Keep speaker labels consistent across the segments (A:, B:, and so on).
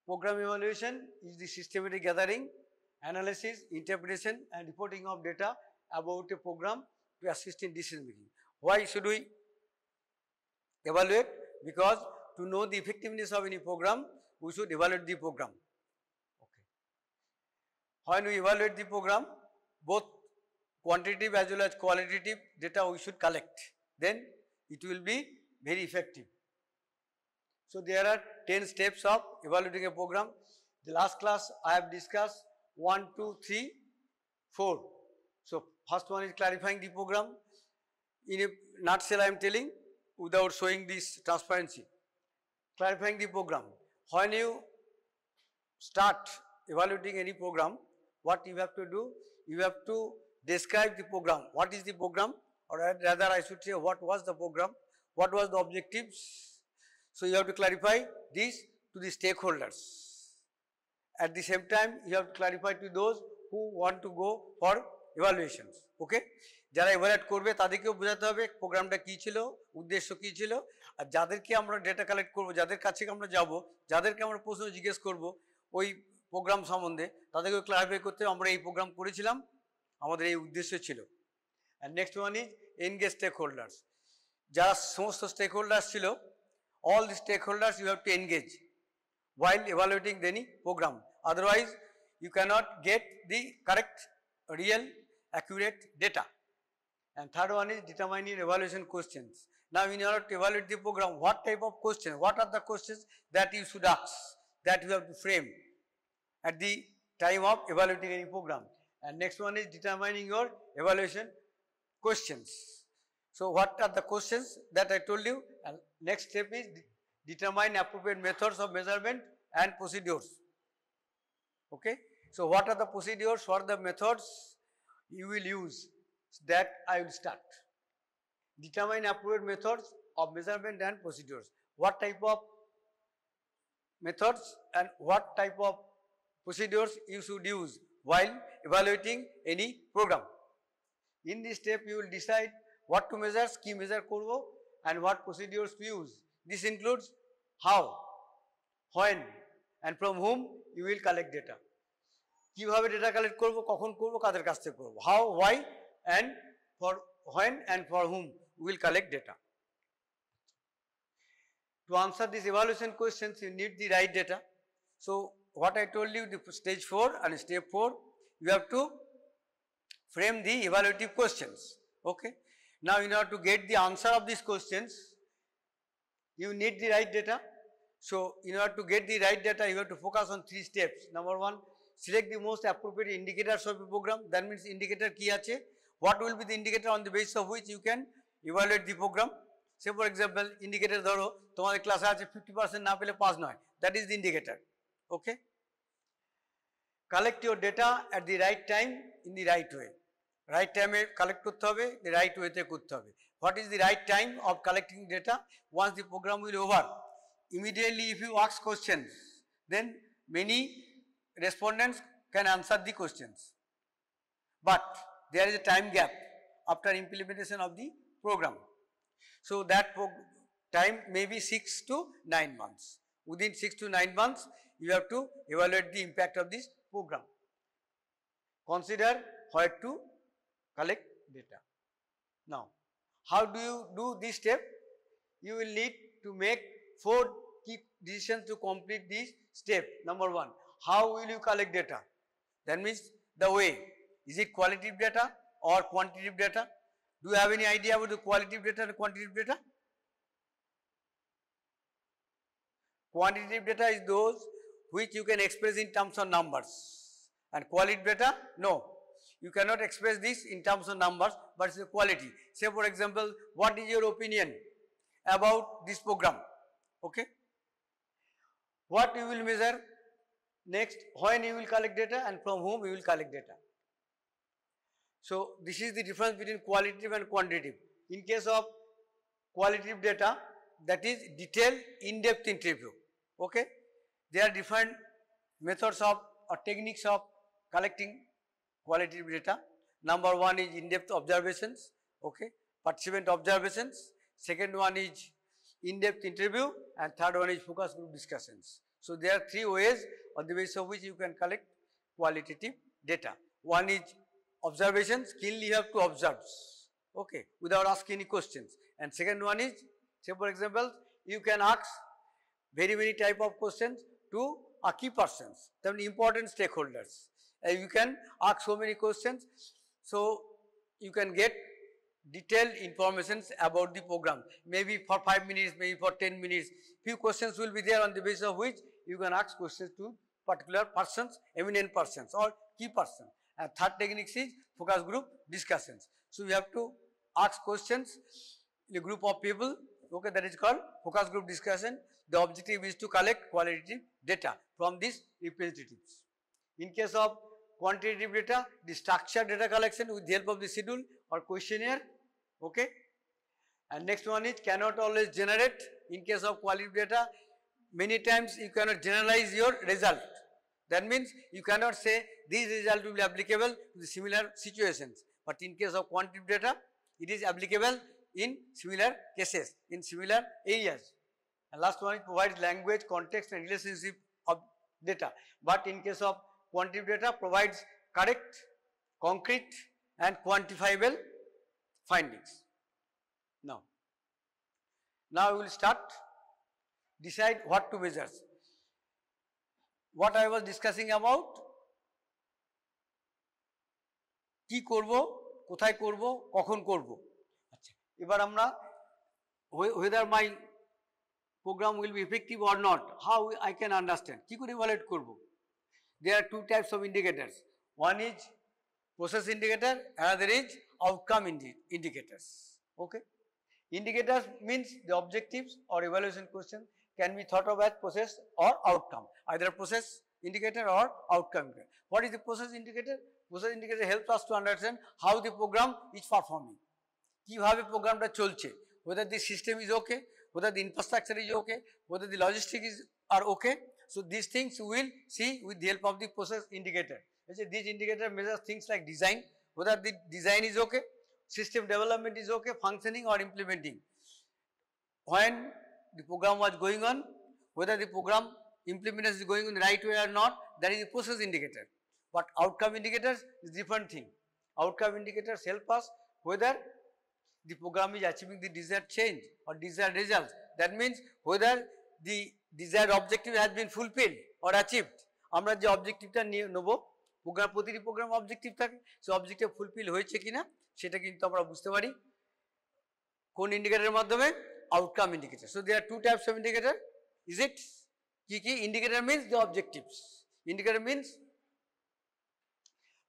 A: Program evaluation is the systematic gathering, analysis, interpretation and reporting of data about a program to assist in decision making. Why should we evaluate? Because to know the effectiveness of any program, we should evaluate the program. Okay. When we evaluate the program, both quantitative as well as qualitative data we should collect. Then it will be very effective. So there are 10 steps of evaluating a program. The last class I have discussed 1, 2, 3, 4. So first one is clarifying the program. In a nutshell I am telling without showing this transparency. Clarifying the program. When you start evaluating any program, what you have to do? You have to describe the program. What is the program? Or rather I should say what was the program? What was the objectives? So you have to clarify this to the stakeholders. At the same time, you have to clarify to those who want to go for evaluations. Okay? যারা evaluate করবে তাদেরকেও বোঝাতে হবে প্রোগ্রামটা কি ছিল, উদ্দেশ্য কি ছিল, আর যাদেরকে আমরা ডেটা কালেক্ট করব, যাদের কাছে আমরা যাব, যাদেরকে আমরা প্রশ্ন জিজ্ঞেস করব ওই প্রোগ্রাম সম্বন্ধে, তাদেরকে ক্লারিফাই করতে আমরা এই প্রোগ্রাম করেছিলাম, আমাদের এই উদ্দেশ্য ছিল। And next one is engage stakeholders. যারা সমস্ত stakeholders ছিল, all the stakeholders you have to engage while evaluating any program. Otherwise, you cannot get the correct, real, accurate data. And third one is determining evaluation questions. Now, in order to evaluate the program, what type of questions, what are the questions that you should ask, that you have to frame at the time of evaluating any program. And next one is determining your evaluation questions. So what are the questions that I told you? And next step is determine appropriate methods of measurement and procedures. Okay. So what are the procedures, what are the methods you will use? That I will start. Determine appropriate methods of measurement and procedures. What type of methods and what type of procedures you should use while evaluating any program. In this step you will decide what to measure, key measure korbo, and what procedures to use. This includes how, when, and from whom you will collect data. কিভাবে data collect করব, কখন করব, কাদের কাছ থেকে করব. How, why, and for when and for whom we will collect data. To answer these evaluation questions, you need the right data. So what I told you, the stage 4 and step 4, you have to frame the evaluative questions. Okay. Now, in order to get the answer of these questions, you need the right data. So, in order to get the right data, you have to focus on 3 steps. Number 1, select the most appropriate indicators of the program. That means indicator ki ache. What will be the indicator on the basis of which you can evaluate the program? Say for example, indicator dhoro, তোমাদের ক্লাসে আছে 50% না পেলে pass নয়. That is the indicator. Okay. Collect your data at the right time in the right way. Right time collect করতে হবে, the right way তে করতে হবে. What is the right time of collecting data? Once the program will over, immediately if you ask questions, then many respondents can answer the questions. But there is a time gap after implementation of the program. So that time may be 6 to 9 months. Within 6 to 9 months, you have to evaluate the impact of this program. Consider where to collect data. Now, how do you do this step? You will need to make 4 key decisions to complete this step. Number 1, how will you collect data? That means the way. Is it qualitative data or quantitative data? Do you have any idea about the qualitative data and quantitative data? Quantitative data is those which you can express in terms of numbers, and qualitative data, no. You cannot express this in terms of numbers, but it's a quality. Say for example, what is your opinion about this program? Okay. What you will measure? Next, when you will collect data and from whom you will collect data. So this is the difference between qualitative and quantitative. In case of qualitative data, that is detailed, in-depth interview. Okay. There are different methods of or techniques of collecting qualitative data. Number 1 is in-depth observations, okay, participant observations. Second one is in-depth interview, and third one is focus group discussions. So there are three ways on the basis of which you can collect qualitative data. One is observation, keenly you have to observe, okay, without asking any questions. And second one is, say for example, you can ask very many type of questions to key persons, then important stakeholders. You can ask so many questions, so you can get detailed information about the program, maybe for 5 minutes, maybe for 10 minutes. Few questions will be there on the basis of which you can ask questions to particular persons, eminent persons or key person. And third technique is focus group discussions. So you have to ask questions in a group of people, okay, that is called focus group discussion. The objective is to collect qualitative data from these representatives. In case of quantitative data, the structured data collection with the help of the schedule or questionnaire, okay. And next one is cannot always generate. In case of qualitative data, many times you cannot generalize your result. That means you cannot say this result will be applicable to the similar situations. But in case of quantitative data, it is applicable in similar cases, in similar areas. And last one, it provides language, context and relationship of data. But in case of quantitative data, provides correct, concrete and quantifiable findings. Now we will start, decide what to measure. What I was discussing about, কি করব, কোথায় করব, কখন করব। আচ্ছা, এবার আমরা whether my program will be effective or not, how I can understand, কি করে evaluate করব। There are two types of indicators. One is process indicator, another is outcome indicators. Okay. Indicators means the objectives or evaluation question can be thought of as process or outcome, either process indicator or outcome indicator. What is the process indicator? Process indicator helps us to understand how the program is performing. কিভাবে প্রোগ্রামটা চলছে, whether the system is okay, whether the infrastructure is okay, whether the logistics are okay. So these things we will see with the help of the process indicator. This indicator measures things like design, whether the design is okay, system development is okay, functioning or implementing. When the program was going on, whether the program implementation is going in the right way or not, that is the process indicator. But outcome indicators is different thing. Outcome indicators help us whether the program is achieving the desired change or desired results. That means whether the desired objective has been fulfilled or achieved. আমরা যে অবজেক্টিভটা নিয়ে নেব, programme প্রতিটি programme objective থাকে, সে objective fulfil হয়েছে কিনা সেটা কিন্তু আমরা বুঝতে পারি কোন ইন্ডিকেটরের মাধ্যমে, outcome indicator. So there two types of indicator. Is it কি indicator means the objectives, indicator means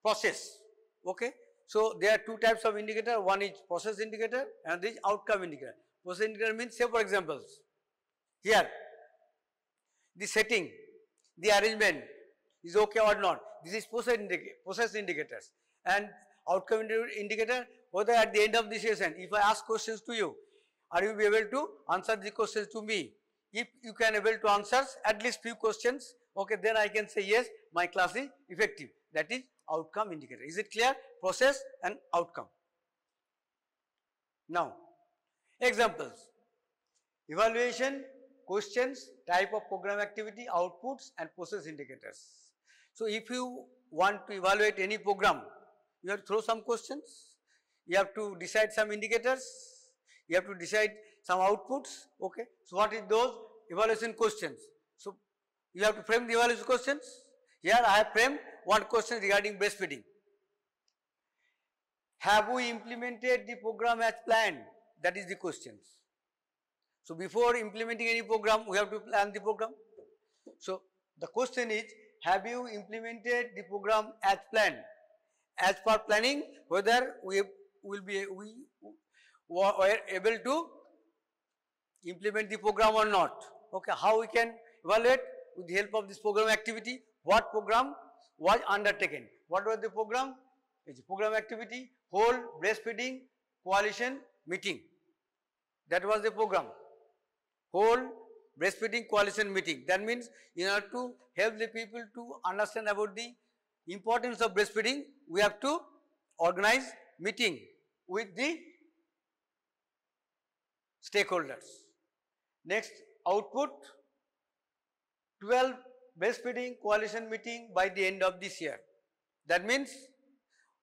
A: process, okay. So there are two types of indicator, one is process indicator and this is outcome indicator. Process indicator means, say for examples, here the setting, the arrangement is okay or not, this is process indicators. And outcome indicator, whether at the end of the session, if I ask questions to you, are you be able to answer the questions to me? If you can able to answer at least few questions, okay, then I can say yes, my class is effective. That is outcome indicator. Is it clear? Process and outcome. Now, examples: evaluation, questions, type of program activity, outputs and process indicators. So if you want to evaluate any program, you have to throw some questions, you have to decide some indicators, you have to decide some outputs, okay. So what is those evaluation questions? So you have to frame the evaluation questions. Here I have framed one question regarding breastfeeding. Have we implemented the program as planned? That is the questions. So before implementing any program, we have to plan the program. So the question is, have you implemented the program as planned? As per planning, whether we were able to implement the program or not. Okay, how we can evaluate? With the help of this program activity, what program was undertaken. What was the program? It's program activity, whole breastfeeding coalition meeting. That was the program. Whole breastfeeding coalition meeting. That means in order to help the people to understand about the importance of breastfeeding, we have to organize meeting with the stakeholders. Next, output, 12 breastfeeding coalition meeting by the end of this year. That means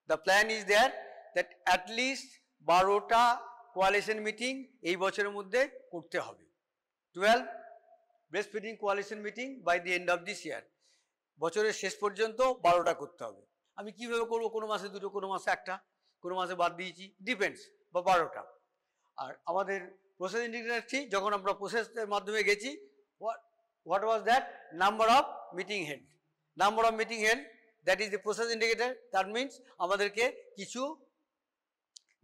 A: the plan is there that at least 12টা coalition meeting এই বছরের মধ্যে করতে হবে। 12 breastfeeding coalition meeting by the end of this year. বছরের শেষ পর্যন্ত 12টা করতে হবে। আমি কিভাবে করব, কোনো মাসে দুটো, কোনো মাসে একটা, কোনো মাসে বাদ দিয়েছি, ডিপেন্ডস, বা 12টা। আর আমাদের প্রসেস ইন্ডিকেটরটি যখন আমরা প্রসেসের মাধ্যমে গেছি, what was that? Number of meeting head. Number of meeting head, that is the process indicator. That means আমাদেরকে কিছু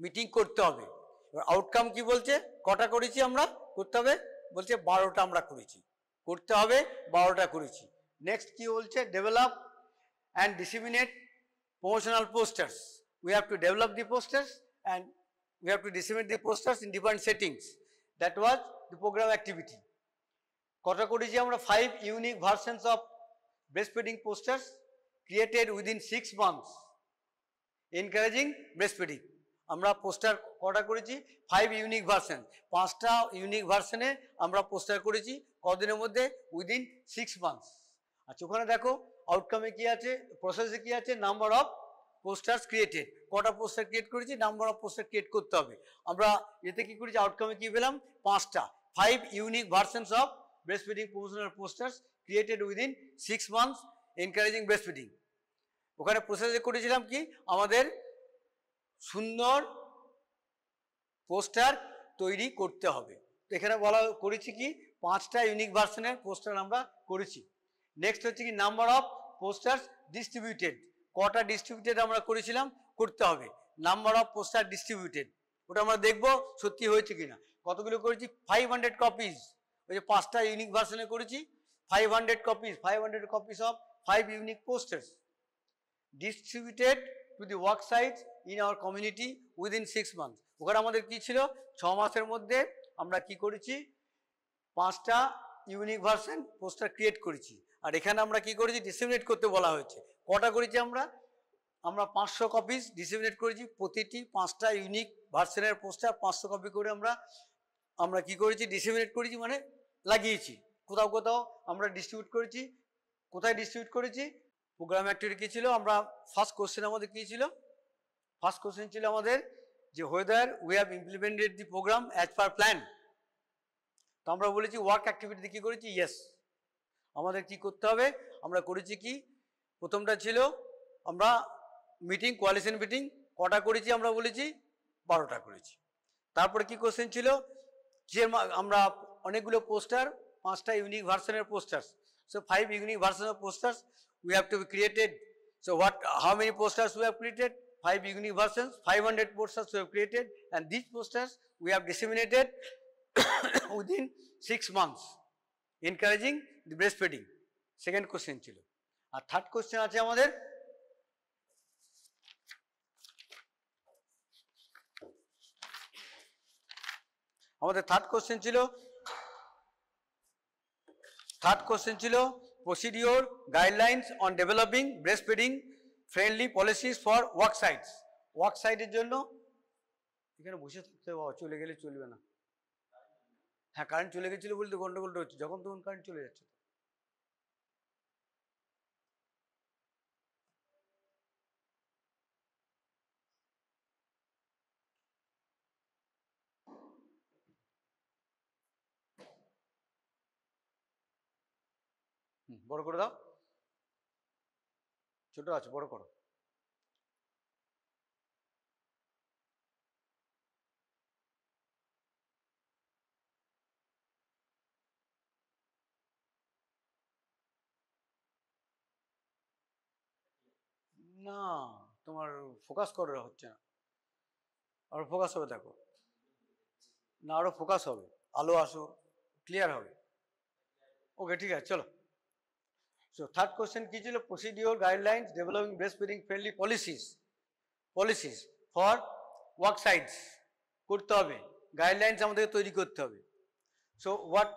A: মিটিং করতে হবে। এবার আউটকাম কি বলছে, কটা করেছি আমরা, করতে হবে বলছে 12টা আমরা করেছি, করতে হবে 12টা করেছি। নেক্সট কি বলছে, develop and disseminate promotional posters. We have to develop the posters and we have to disseminate the posters in different settings. That was the program activity. কটা করেছি আমরা, 5 unique versions of breastfeeding posters created within 6 months encouraging breastfeeding. আমরা poster কটা করেছি, 5 unique version, 5টা unique ভার্সনে আমরা poster করেছি কদিনের মধ্যে, উইদিন 6 মান্থস। আচ্ছা, ওখানে দেখো আউটকামে কি আছে, প্রসেসে কি আছে, নাম্বার অফ পোস্টার্স ক্রিয়েটেড, কটা পোস্টার ক্রিয়েট করেছি, নাম্বার অফ পোস্টার ক্রিয়েট করতে হবে। আমরা এতে কি করেছি, আউটকামে কি পেলাম, 5টা, 5 unique versions of breastfeeding promotional posters created within 6 months encouraging breastfeeding. ওখানে প্রসেসে করেছিলাম কি, আমাদের সুন্দর পোস্টার তৈরি করতে হবে। তো এখানে বলা করেছি কি, 5টা ইউনিক ভার্সনের পোস্টার আমরা করেছি। নেক্সট হচ্ছে কি, নাম্বার অফ পোস্টার্স ডিস্ট্রিবিউটেড, কটা ডিস্ট্রিবিউটেড আমরা করেছিলাম, করতে হবে। নাম্বার অফ পোস্টার ডিস্ট্রিবিউটেড, ওটা আমরা দেখবো সত্যি হয়েছে কিনা। কতগুলো করেছি, 500 কপিজ, ওই যে 5টা ইউনিক ভার্সনে করেছি, 500 copies, 500 copies of 5 unique posters distributed to the work sites in our community within 6 months. ওখানে আমাদের কি ছিল, 6 মাসের মধ্যে আমরা কি করেছি, 5টা ইউনিক ভার্সন পোস্টার ক্রিয়েট করেছি। আর এখানে আমরা কি করেছি, ডিসেমিনেট করতে বলা হয়েছে। কটা করেছি আমরা 500 কপিজ ডিসেমিনেট করেছি, প্রতিটি 5টা ইউনিক ভার্সনের পোস্টার 500 কপি করে আমরা কি করেছি, ডিসেমিনেট করেছি, মানে লাগিয়েছি। কোথাও কোথাও আমরা ডিস্ট্রিবিউট করেছি। কোথায় ডিস্ট্রিবিউট করেছি, প্রোগ্রাম অ্যাক্টিভিটি কী ছিল, আমরা ফার্স্ট কোশ্চেন আমাদের কী ছিল, ফার্স্ট কোশ্চেন ছিল আমাদের যে whether we have implemented the program as per plan. তো আমরা বলেছি ওয়ার্ক অ্যাক্টিভিটি কী করেছি, ইয়েস। আমাদের কি করতে হবে, আমরা করেছি কি, প্রথমটা ছিল আমরা মিটিং, কোয়ালিশন মিটিং কটা করেছি, আমরা বলেছি 12টা করেছি। তারপরে কি কোশ্চেন ছিল, যে আমরা অনেকগুলো পোস্টার, 5টা ইউনিক ভার্সনের posters, so 5 unique versions of posters we have to be created. So how many posters we have created, 5 unique versions, 500 posters we have created, and these posters we have disseminated within 6 months encouraging the breastfeeding. Second question ছিল। আর third question আছে আমাদের, third question ছিল procedure guidelines on developing breastfeeding friendly policies for work sites. Work সাইটের জন্য এখানে বসে থাকতে হবে, চলে গেলে চলবে না। হ্যাঁ, কারেন্ট চলে গেছিলো বলতে গন্ডগোলটা হচ্ছে, যখন তখন কারেন্ট চলে যাচ্ছে। বড় করে দাও, ছোট আছে, বড় করো। না, তোমার ফোকাস করা হচ্ছে না, আরো ফোকাস হবে, দেখো না, আরো ফোকাস হবে, আলো আসো, ক্লিয়ার হবে। ওকে, ঠিক আছে, চলো। So third question কি ছিল, procedure guidelines developing breastfeeding friendly policies for work sites করতে হবে, গাইডলাইন্স আমাদের তৈরি করতে হবে। So what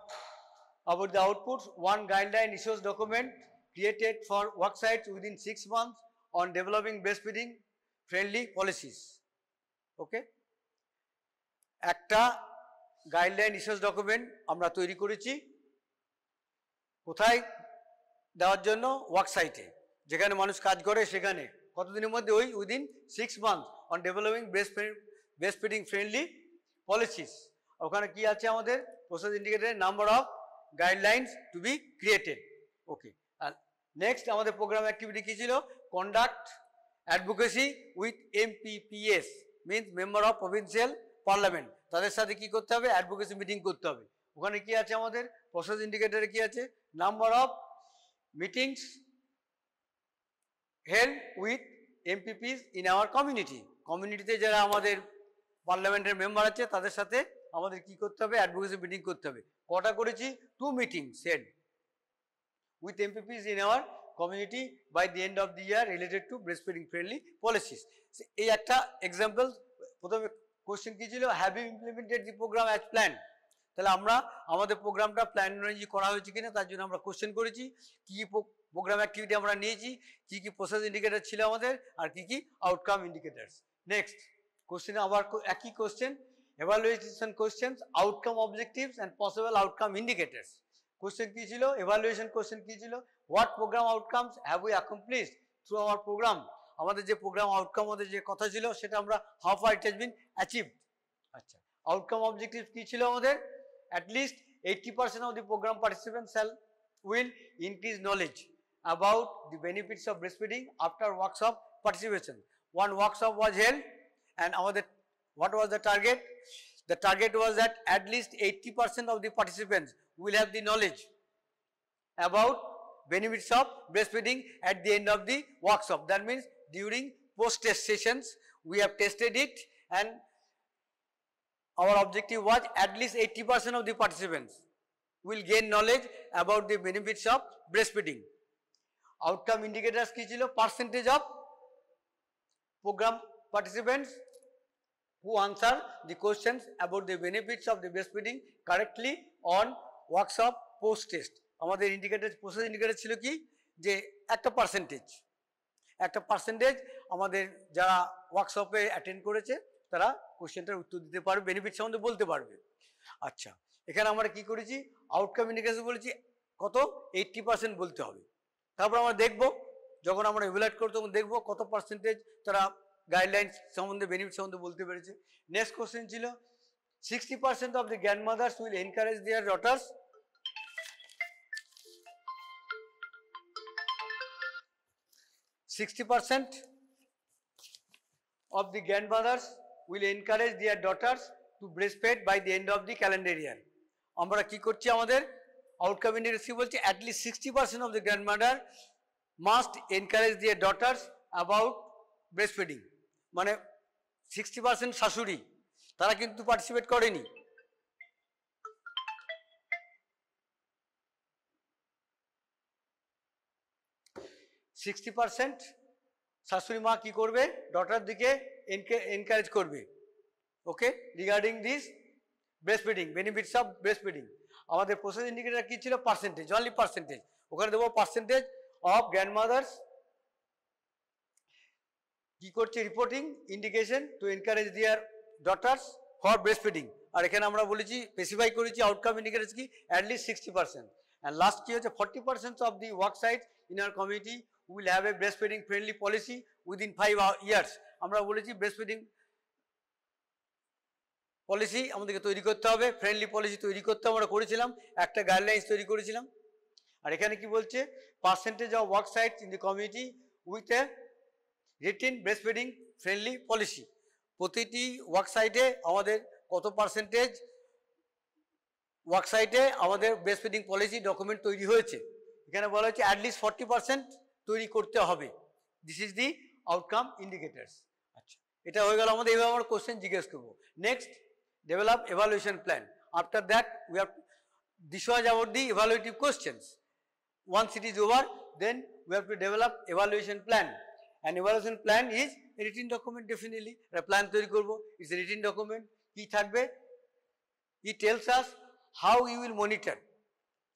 A: about the outputs, one guideline issues document created for work sites within 6 months on developing breastfeeding friendly policies. Okay, একটা guideline issues document আমরা তৈরি করেছি। কোথায় দেওয়ার জন্য ওয়ার্কসাইটে, যেখানে মানুষ কাজ করে সেখানে কতদিনের মধ্যে, ওই within 6 months on developing breast feeding friendly policies. ওখানে কি আছে আমাদের process indicator number of guidelines to be created. Okay, আর নেক্সট আমাদের প্রোগ্রাম অ্যাক্টিভিটি কী ছিল? Conduct advocacy with MPPS, means member of provincial parliament. তাদের সাথে কি করতে হবে? অ্যাডভোকেসি মিটিং করতে হবে। ওখানে কি আছে আমাদের প্রসেস ইন্ডিকেটরে কি আছে? Number of meetings held with MPPs in our community. কমিউনিটিতে যারা আমাদের পার্লামেন্টের মেম্বার আছে তাদের সাথে আমাদের কি করতে হবে? অ্যাডভোকেসি মিটিং করতে হবে। কটা করেছি? 2 meetings head with MPPs in our community by the end of the year related to breastfeeding friendly policies. এই একটা এক্সাম্পল। প্রথমে কোশ্চেন কি ছিল? Have you implemented the program as plan. তাহলে আমরা আমাদের প্রোগ্রামটা প্ল্যান অনুযায়ী করা হয়েছে কিনা তার জন্য আমরা কোশ্চেন করেছি, কি কি প্রোগ্রাম অ্যাক্টিভিটি আমরা নিয়েছি, কি কি প্রসেস ইন্ডিকেটর ছিল আমাদের, আর কি কি আউটকাম ইন্ডিকেটার্স। নেক্সট কোশ্চেনে আবার একই question, evaluation questions, outcome objectives and possible outcome indicators. Question কি ছিল? evaluation question কি ছিল? what program outcomes have we accomplished through our program? আমাদের যে প্রোগ্রাম আউটকাম আমাদের যে কথা ছিল সেটা আমরা how far it has been achieved. আচ্ছা, outcome objectives কি ছিল আমাদের? at least 80% of the program participants will increase knowledge about the benefits of breastfeeding after workshop participation. One workshop was held and আমাদের what was the target? The target was that at least 80% of the participants will have the knowledge about benefits of breastfeeding at the end of the workshop. That means during post-test sessions, we have tested it and our objective was at least 80% of the participants will gain knowledge about the benefits of breastfeeding. Outcome indicators কি ছিল? Percentage of program participants who answer the questions about the benefits of the breastfeeding correctly on workshop post test. আমাদের indicator process indicator ছিল কি? যে একটা percentage আমাদের যারা ওয়ার্কশপে অ্যাটেন্ড করেছে তারা কোশ্চেনটার উত্তর দিতে পারবে, বেনিফিট সম্বন্ধে বলতে পারবে। আচ্ছা, এখানে আমরা কি করেছি? আউটকাম ইন্ডিকেটর বলেছি কত? 80% বলতে হবে। তারপর আমরা দেখব, যখন আমরা ইভ্যালুয়েট করব তখন দেখব কত পার্সেন্টেজ তারা গাইডলাইন্স সম্বন্ধে, বেনিফিট সম্বন্ধে বলতে পেরেছে। নেক্সট কোশ্চেন ছিল 60% of the grandmothers will encourage their daughters of the grandmothers will encourage their daughters to breastfeed by the end of the calendar year. আমরা কি করছি? আমাদের আউটকাম ইন্ডিকেটর বলছি at least 60% of the grandmother must encourage their daughters about breastfeeding. মানে 60% শাশুড়ি তারা কিন্তু participate করেনি। 60% শাশুড়ি মা কি করবে? ডটার দিকে এনকারেজ করবে। Okay, regarding this breastfeeding, benefits of breastfeeding. আমাদের প্রসেস ইন্ডিকেটর কি ছিল? Percentage, only percentage. ওখানে দেবো পার্সেন্টেজ অফ গ্র্যান্ডমাদার্স কি করছে? Reporting indication to encourage their daughters for breastfeeding. আর এখানে আমরা বলেছি, স্পেসিফাই করেছি আউটকাম ইন্ডিকেটর কি? অ্যাটলিস্ট 60%। অ্যান্ড লাস্ট কি হচ্ছে? 40% of the work site in our community will have a breastfeeding friendly policy within 5 years। আমরা বলেছি ব্রেস্টফিডিং পলিসি আমাদেরকে তৈরি করতে হবে, ফ্রেন্ডলি পলিসি তৈরি করতে আমরা করেছিলাম, একটা গাইডলাইন্স তৈরি করেছিলাম। আর এখানে কি বলছে? Percentage of work site in the community with a written breastfeeding friendly policy. প্রতিটি ওয়ার্ক সাইটে আমাদের কত পার্সেন্টেজ ওয়ার্ক সাইটে আমাদের ব্রেস্টফিডিং পলিসি ডকুমেন্ট তৈরি হয়েছে। এখানে বলা হচ্ছে অ্যাটলিস্ট 40% তৈরি করতে হবে। This is the outcome indicators. আচ্ছা, এটা হয়ে গেল আমাদের। এইভাবে আমরা কোশ্চেন জিজ্ঞেস করবো। Next, develop evaluation plan. After that, we have this was about the evaluative questions. Once it is over, then we have to develop evaluation plan. And evaluation plan is a written document. Definitely, a plan তৈরি করব। It's a written document. কি থাকবে? It tells us how we will monitor.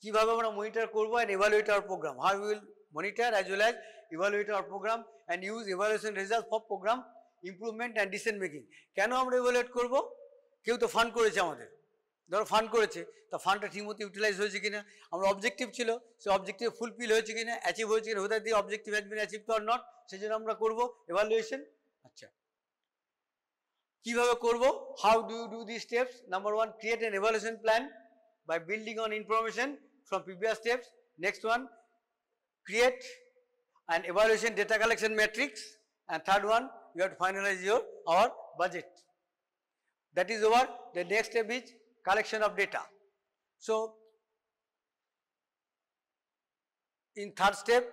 A: কিভাবে আমরা monitor করব and evaluate our program. How we will monitor as well as evaluate our program and use evaluation results for program improvement and decision making. কেন আমরা evaluate করব? কেউ তো fund করেছে আমাদের, ধরো ফান্ড করেছে, তা ফান্ডটা ঠিকমতো ইউটিলাইজ হয়েছে কিনা, আমরা অবজেক্টিভ ছিল সেই অবজেক্টিভ ফুলফিল হয়েছে কিনা, অ্যাচিভ হয়েছে কিনা, হোদার দিয়ে objective has been achieve or not, সেই জন্য আমরা করবো এভালুয়েশন। আচ্ছা, কিভাবে করবো? How do you do the steps? Number one, create an evaluation plan by building on information from previous steps. Next one, create an evaluation data collection matrix. And third one, you have to finalize our budget. That is over. The next step is collection of data. So, in third step,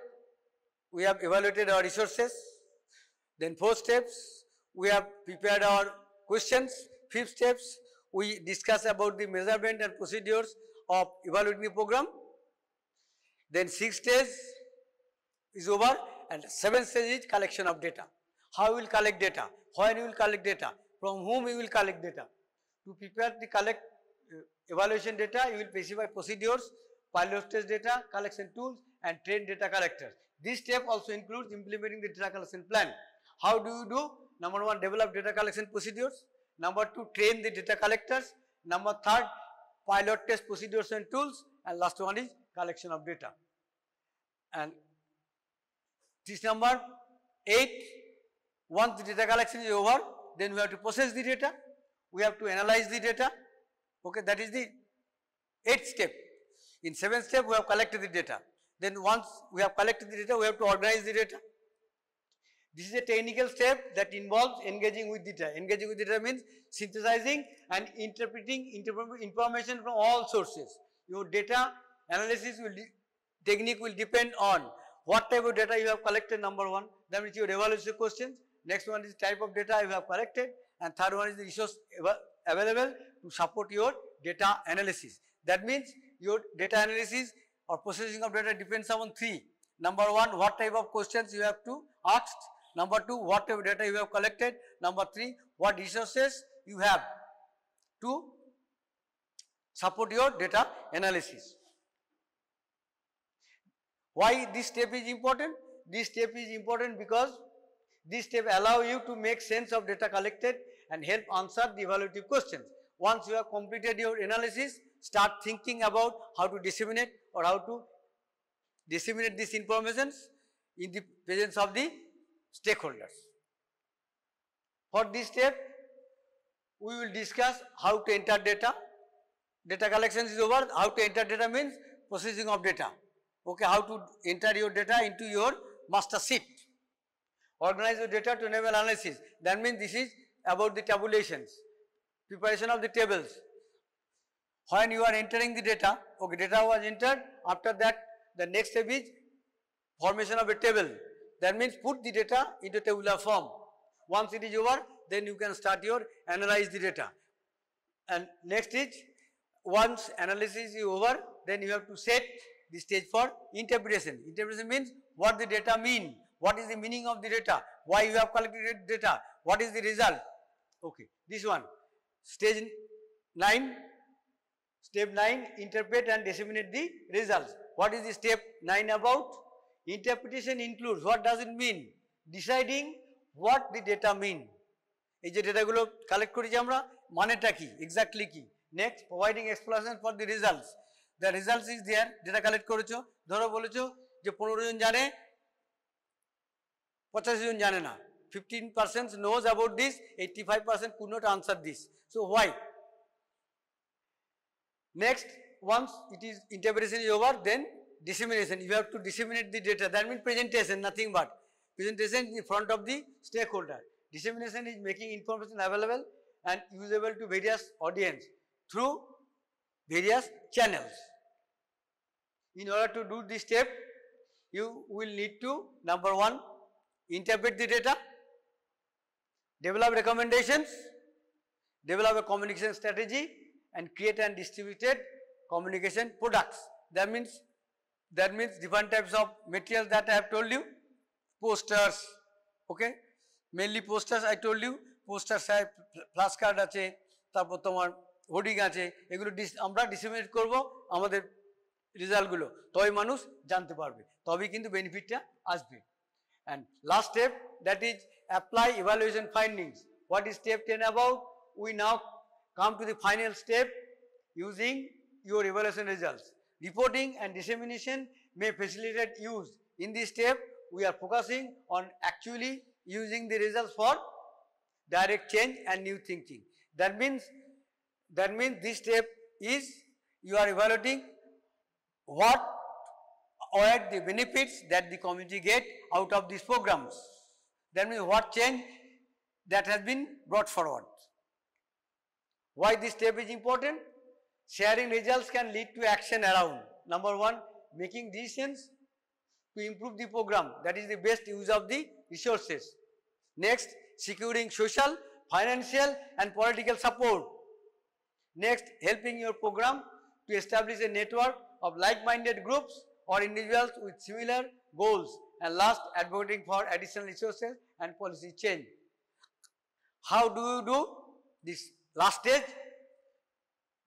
A: we have evaluated our resources. Then fourth steps, we have prepared our questions. Fifth steps, we discuss about the measurement and procedures of evaluating the program. Then sixth stage is over, and seventh stage is collection of data. How we will collect data, when you will collect data, from whom you will collect data. To prepare the evaluation data, you will specify procedures, pilot test data, collection tools, and train data collectors. This step also includes implementing the data collection plan. How do you do? Number one, develop data collection procedures. Number two, train the data collectors. Number third, pilot test procedures and tools. And last one is collection of data. And this number 8, once the data collection is over, then we have to process the data. We have to analyze the data. Okay, that is the 8th step. In 7th step, we have collected the data. Then once we have collected the data, we have to organize the data. This is a technical step that involves engaging with data. Engaging with data means synthesizing and interpreting information from all sources. Your data analysis technique will depend on what type of data you have collected, number one. That means your evaluation questions. Next one is type of data you have collected. And third one is the resource available to support your data analysis. That means your data analysis or processing of data depends upon three. Number one, what type of questions you have to ask. Number two, what type of data you have collected. Number three, what resources you have to support your data analysis. Why this step is important? This step is important because this step allows you to make sense of data collected and help answer the evaluative questions. Once you have completed your analysis, start thinking about how to disseminate or how to disseminate this information in the presence of the stakeholders. For this step, we will discuss how to enter data. Data collection is over. How to enter data means processing of data. Okay, how to enter your data into your master sheet. Organize your data to enable analysis. That means this is about the tabulations, preparation of the tables. When you are entering the data, okay, data was entered. After that, the next step is formation of a table. That means put the data into tabular form. Once it is over, then you can start your analyze the data. And next is, once analysis is over, then you have to set the stage for interpretation. Interpretation means what the data mean, what is the meaning of the data, why you have collected data, what is the result. Okay, this one, stage 9, step 9, interpret and disseminate the results. What is the step 9 about? Interpretation includes, what does it mean? Deciding what the data mean. এই যে ডেটাগুলো collect করেছি আমরা, মানেটা কি, exactly কি। Next, providing explanation for the results. The results is there. Data collect করেছো, ধরো বলেছো যে 15 জন জানে, 85 জন জানে না, 15% knows about this, 85% could not answer this. So why? Next, once it is interpretation is over, then dissemination. You have to disseminate the data. That means presentation, nothing but presentation in front of the stakeholder. Dissemination is making information available and usable to various audience through various channels. In order to do this step, you will need to, number one, interpret the data, develop recommendations, develop a communication strategy, and create and distributed communication products. That means different types of materials that I have told you. Posters, okay, mainly posters I told you, posters hai, flashcard ache, tarpor tomar hoarding ache, egulo আমরা disseminate করব আমাদের result গুলো, তবেই মানুষ জানতে পারবে, তবেই কিন্তু বেনিফিটটা আসবে। And last step, that is apply evaluation findings. What is step 10 about? We now come to the final step, using your evaluation results. Reporting and dissemination may facilitate use. In this step, we are focusing on actually using the results for direct change and new thinking. That means this step is you are evaluating what are the benefits that the community get out of these programs. That means what change that has been brought forward. Why this step is important? Sharing results can lead to action around. Number one, making decisions to improve the program. That is the best use of the resources. Next, securing social, financial and political support. Next, helping your program to establish a network of like-minded groups or individuals with similar goals. And last, advocating for additional resources and policy change. How do you do this last stage?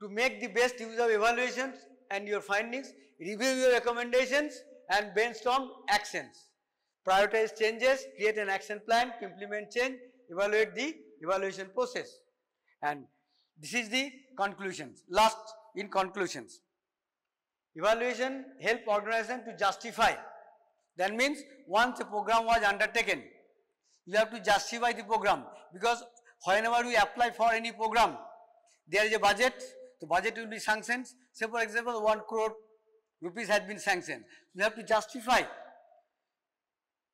A: To make the best use of evaluations and your findings, review your recommendations and brainstorm actions. Prioritize changes, create an action plan to implement change, evaluate the evaluation process. And this is the conclusions. Last, in conclusions, evaluation help organization to justify. That means once a program was undertaken, you have to justify the program, because whenever we apply for any program, there is a budget, the budget will be sanctioned. Say for example, 1 crore rupees has been sanctioned. You have to justify.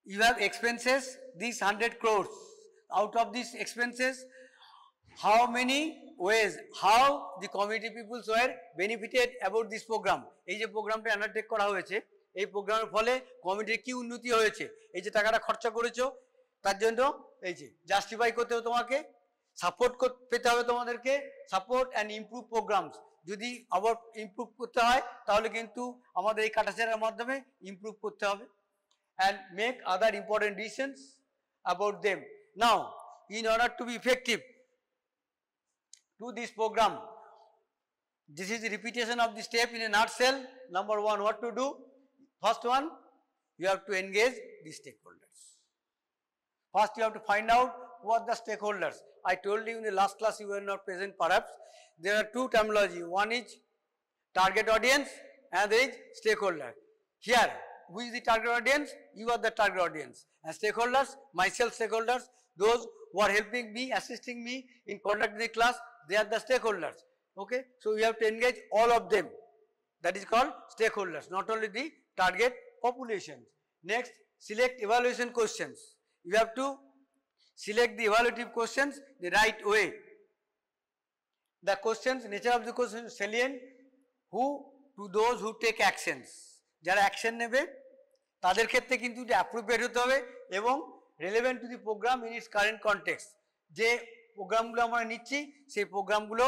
A: You have expenses, these 100 crores. Out of these expenses, how many ways, how the community peoples were benefited about this program. এই যে প্রোগ্রামটা undertake করা হয়েছে, এই প্রোগ্রামের ফলে কমিটির কি উন্নতি হয়েছে, এই যে টাকাটা খরচা করেছো তার জন্য এই যে জাস্টিফাই করতে হবে, তোমাকে সাপোর্ট পেতে হবে, তোমাদেরকে সাপোর্ট অ্যান্ড ইমপ্রুভ প্রোগ্রামস। যদি আবার ইমপ্রুভ করতে হয় তাহলে কিন্তু আমাদের এই কাটাছেড়ার মাধ্যমে ইমপ্রুভ করতে হবে। and make other important decisions about them. Now, in order to be effective to this program, this is the repetition of the step in a nutshell. Number one, what to do? First one, you have to engage the stakeholders. First, you have to find out who are the stakeholders. I told you in the last class, you were not present perhaps. There are two terminology. One is target audience and there is stakeholder. Here, who is the target audience? You are the target audience. And stakeholders, myself stakeholders, those who are helping me, assisting me in conducting the class, they are the stakeholders. Okay? So, you have to engage all of them. That is called stakeholders, not only the target population. Next, select evaluation questions. You have to select the evaluative questions the right way. The questions, nature of the question is salient, who to those who take actions. যারা action নেবে তাদের ক্ষেত্রে কিন্তু এটা appropriate হতে হবে এবং relevant to the program in its current context. যে প্রোগ্রামগুলো আমরা নিচ্ছি সেই প্রোগ্রামগুলো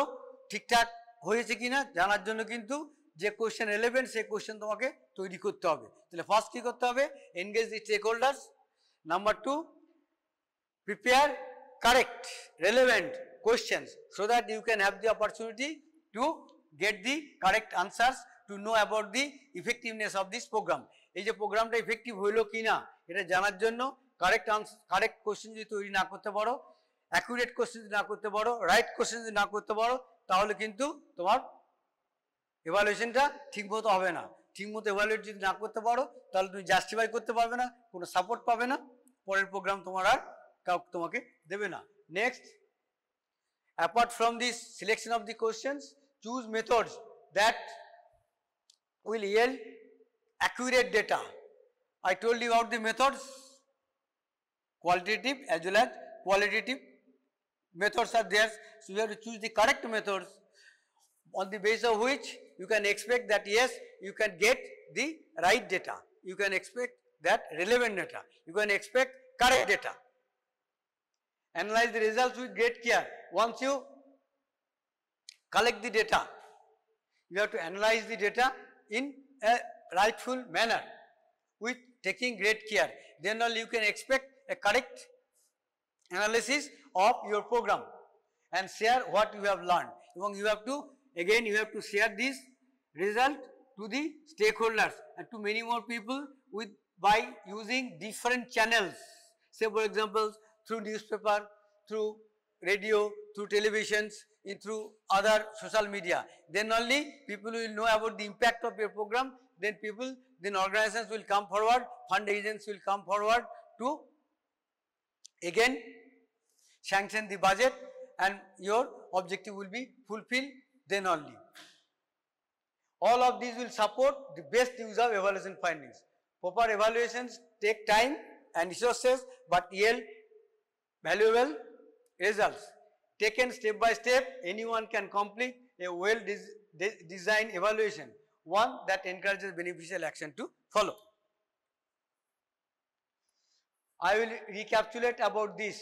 A: ঠিকঠাক হয়েছে কিনা জানার জন্য কিন্তু যে কোশ্চেন রেলেভেন্ট সেই কোশ্চেন তোমাকে তৈরি করতে হবে। তাহলে ফার্স্ট কি করতে হবে? Engage the stake holders. Number two, prepare correct relevant questions so that you can have the opportunity to get the correct answers to know about the effectiveness of this program. এই যে প্রোগ্রামটা effective হইলো কিনা এটা জানার জন্য correct question যদি তৈরি না করতে পারো, অ্যাকুরেট কোশ্চেন যদি না করতে পারো, রাইট কোশ্চেন যদি না করতে পারো, তাহলে কিন্তু তোমার এভালুয়েশনটা ঠিকমতো হবে না। ঠিকমতো এভালুয়েট যদি না করতে পারো তাহলে তুমি জাস্টিফাই করতে পারবে না, কোনো সাপোর্ট পাবে না, পরের প্রোগ্রাম তোমার আর তোমাকে দেবে না। Next, apart from this selection of the questions, choose methods that will yield accurate data. I told you about the methods, qualitative as well as qualitative methods are there. So you have to choose the correct methods on the basis of which you can expect that yes, you can get the right data. You can expect that relevant data. You can expect correct data. Analyze the results with great care. Once you collect the data, you have to analyze the data in a rightful manner with taking great care. Then only you can expect a correct analysis of your program and share what you have learned. You have to, again, you have to share this result to the stakeholders and to many more people by using different channels. Say for example, through newspaper, through radio, through televisions, in through other social media. Then only people will know about the impact of your program. Then organizations will come forward, fund agents will come forward to again sanction the budget, and your objective will be fulfilled then only. All of these will support the best use of evaluation findings. Proper evaluations take time and resources but yield valuable results. Taken step by step, anyone can complete a well-designed evaluation, one that encourages beneficial action to follow. I will recapitulate about this.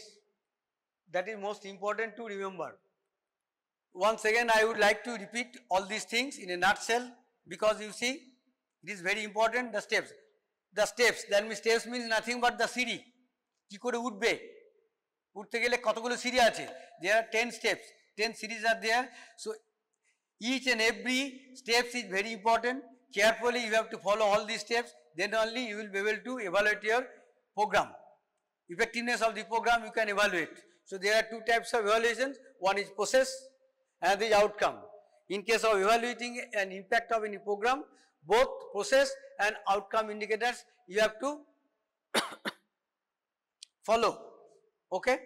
A: That is most important to remember. Once again, I would like to repeat all these things in a nutshell, because you see, it is very important, the steps. The steps, that means steps means nothing but the সিঁড়ি কি করে উঠবে, উঠতে গেলে কতগুলো সিঁড়ি আছে, there are 10 steps, 10 series are there. So each and every steps is very important. Carefully you have to follow all these steps, then only you will be able to evaluate your program. Effectiveness of the program you can evaluate. So there are two types of evaluations, one is process and the outcome. In case of evaluating an impact of any program, both process and outcome indicators you have to follow. Okay.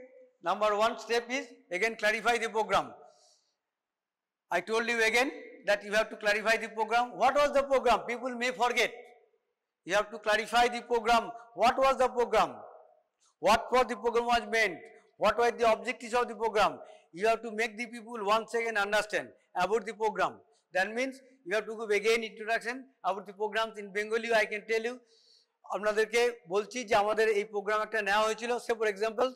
A: Number one step is again clarify the program. I told you again that you have to clarify the program. What was the program? People may forget. You have to clarify the program. What was the program? What was the program was meant? What were the objectives of the program? You have to make the people once again understand about the program. That means you have to give again introduction about the programs in Bengali. I can tell you, আপনাদেরকে বলছি যে আমাদের এই programme একটা নেওয়া হয়েছিল। সে for example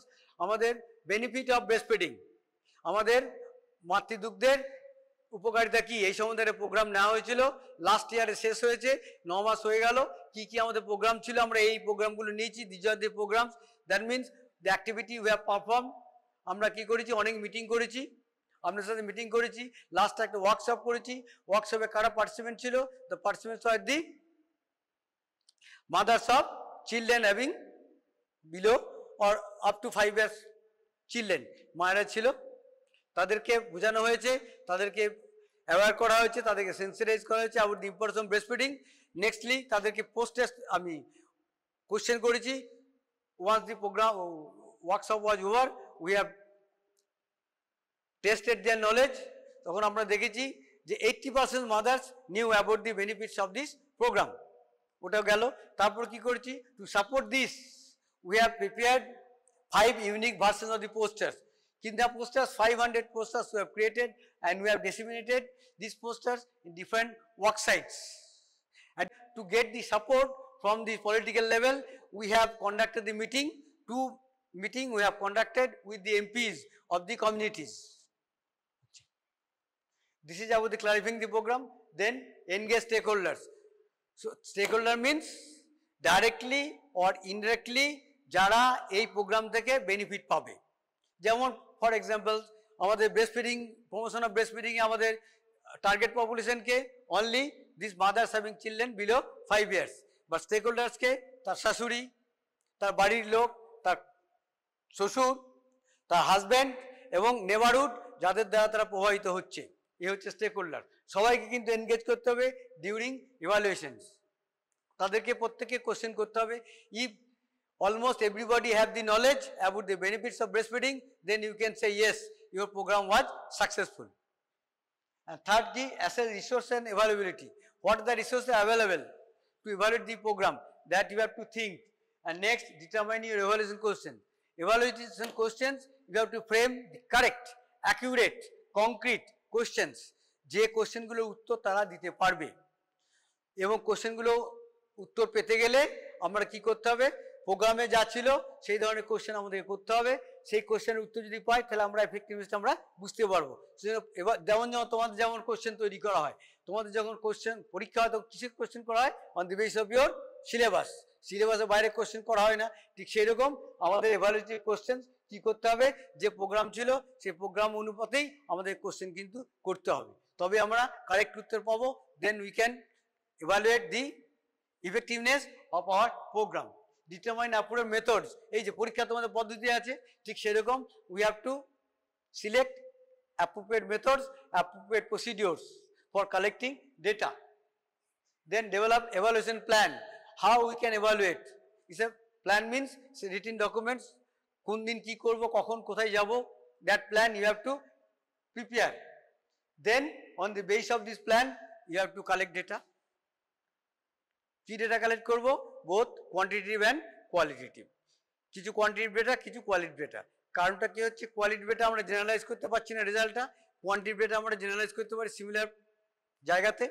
A: আমাদের benefit of breast feeding, আমাদের মাতৃদুগ্ধের উপকারিতা কি, এই সম্বন্ধে প্রোগ্রাম নেওয়া হয়েছিল। লাস্ট ইয়ারে শেষ হয়েছে, 9 মাস হয়ে গেল। কি কি আমাদের প্রোগ্রাম ছিল, আমরা এই প্রোগ্রামগুলো নিয়েছি। This are the programs, that means the activity we have perform. আমরা কি করেছি, অনেক মিটিং করেছি, আপনার সাথে মিটিং করেছি, লাস্টে একটা ওয়ার্কশপ করেছি। ওয়ার্কশপে কারা পার্টিসিপেন্ট ছিল? The participants are the mothers of children having below or up to 5 years children, মায়েরা ছিল, তাদেরকে বোঝানো হয়েছে, তাদেরকে অ্যাওয়্যার করা হয়েছে, তাদেরকে সেন্সিটাইজ করা হয়েছে about the importance of breastfeeding. Nextly তাদেরকে পোস্ট টেস্ট আমি কোশ্চেন করেছি। once the program workshop was over, we have tested their knowledge. তখন আমরা দেখেছি যে 80% mothers knew about the benefits of this program. ওটাও গেল। তারপর কি করেছি, to support this we have prepared 5 unique version of the posters. In the posters, 500 posters we have created and we have disseminated these posters in different work sites. And to get the support from the political level, we have conducted the meeting. 2 meetings we have conducted with the MPs of the communities. This is about the clarifying the program. Then engage stakeholders. So stakeholder means directly or indirectly যারা এই programme থেকে benefit পাবে। যেমন for example আমাদের breast feeding, promotion of breast feeding এ আমাদের target পপুলেশনকে only this mothers having children below 5 years, but stake হোল্ডার্সকে তার শাশুড়ি, তার বাড়ির লোক, তার শ্বশুর, তার হাজব্যান্ড এবং নেবারহুড যাদের দ্বারা তারা প্রভাবিত হচ্ছে, এ হচ্ছে স্টেক হোল্ডার। সবাইকে কিন্তু এনগেজ করতে হবে ডিউরিং ইভালুয়েশনস। তাদেরকে প্রত্যেককে কোশ্চেন করতে হবে। If almost everybody have the knowledge about the benefits of breastfeeding, then you can say yes, your program was successful. And thirdly, assess resource and availability. What are the resources available to evaluate the program? That you have to think. And next, determine your evaluation question. Evaluation questions, you have to frame the correct, accurate, concrete questions. যে কোশ্চেনগুলো উত্তর তারা দিতে পারবে, এবং কোশ্চেনগুলো উত্তর পেতে গেলে আমরা কি করতে হবে, প্রোগ্রামে যা ছিল সেই ধরনের কোশ্চেন আমাদেরকে করতে হবে। সেই কোশ্চেনের উত্তর যদি পাই তাহলে আমরা এফেক্টিভনেসটা আমরা বুঝতে পারবো। এবার যেমন তোমাদের যেমন কোশ্চেন তৈরি করা হয়, তোমাদের যখন কোশ্চেন পরীক্ষা হয় তখন কিসের কোশ্চেন করা হয়, on the basis of your syllabus. সিলেবাসের বাইরে কোশ্চেন করা হয় না। ঠিক সেই রকম আমাদের এভালুয়েটিভ কোশ্চেন কি করতে হবে, যে প্রোগ্রাম ছিল সেই প্রোগ্রাম অনুপাতেই আমাদের কোশ্চেন কিন্তু করতে হবে, তবে আমরা কারেক্ট উত্তর পাবো। Then we can evaluate the effectiveness of our program. Determine appropriate methods. এই যে পরীক্ষা তোমাদের পদ্ধতি আছে, ঠিক সেরকম we have to select appropriate methods, appropriate procedures for collecting data. Then develop evaluation plan, how we can evaluate. It's a plan means written documents, কোন দিন কি করব, কখন কোথায় যাব, that plan you have to prepare. Then on the basis of this plan you have to collect data. কি data collect করব? Both quantitative and qualitative. কিছু quantitative data, কিছু qualitative data. কারণটা কি হচ্ছে, qualitative data আমরা জেনারেলাইজ করতে পারছি না রেজাল্টটা, quantitative data আমরা জেনারেলাইজ করতে পারি সিমিলার জায়গাতে.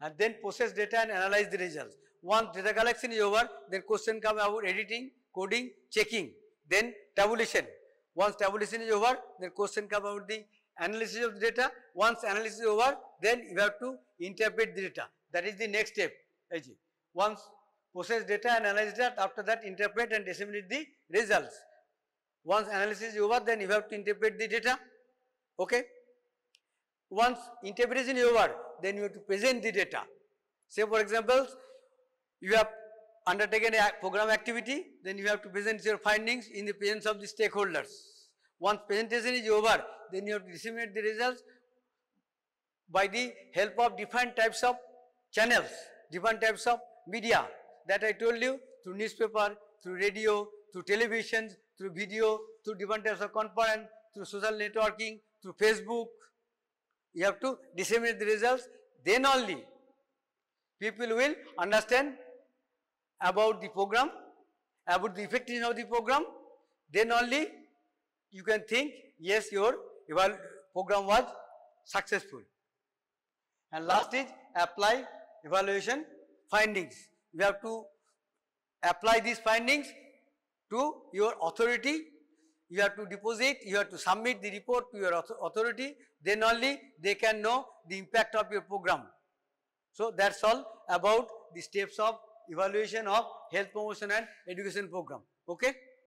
A: And then process data and analyze the results. Once data collection is over, then question come about editing, coding, checking, then tabulation. Once tabulation is over, then question come about the analysis of the data. Once analysis is over, then you have to interpret the data. That is the next step. Once process data and analyze that, after that interpret and disseminate the results. Once analysis is over, then you have to interpret the data. Okay. Once interpretation is over, then you have to present the data. Say for example, you have undertaken a program activity, then you have to present your findings in the presence of the stakeholders. Once presentation is over, then you have to disseminate the results by the help of different types of channels, different types of media that I told you, through newspaper, through radio, through television, through video, through different types of conference, through social networking, through Facebook. You have to disseminate the results, then only people will understand about the program, about the effectiveness of the program, then only you can think, yes, your program was successful. And last is apply evaluation findings. You have to apply these findings to your authority. You have to deposit, you have to submit the report to your authority, then only they can know the impact of your program. So that's all about the steps of evaluation of health promotion and education program. Okay.